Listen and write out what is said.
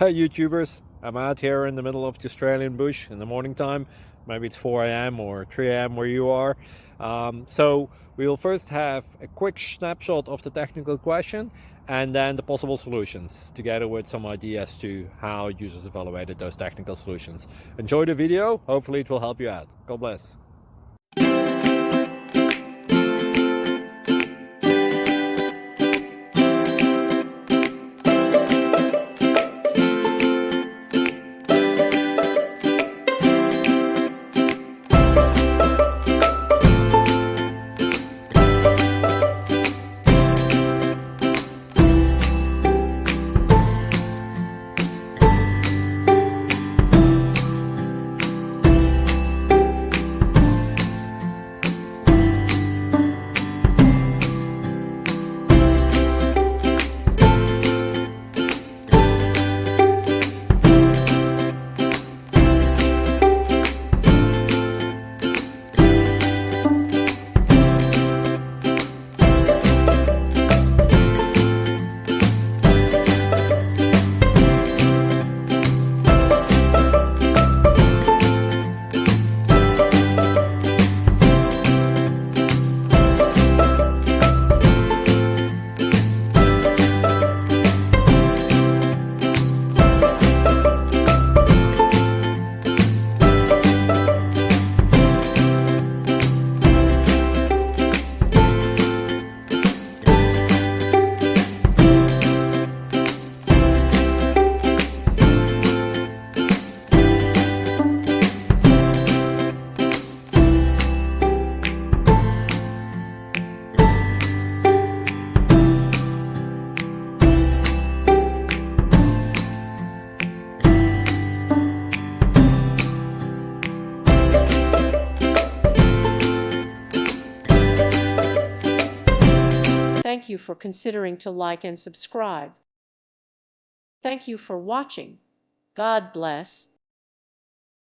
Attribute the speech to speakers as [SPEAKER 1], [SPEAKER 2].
[SPEAKER 1] Hey YouTubers, I'm out here in the middle of the Australian bush in the morning time. Maybe it's 4 a.m. or 3 a.m. where you are. So we'll first have a quick snapshot of the technical question and then the possible solutions, together with some ideas to how users evaluated those technical solutions. Enjoy the video, hopefully it will help you out. God bless.
[SPEAKER 2] Thank you for considering to like and subscribe. Thank you for watching. God bless.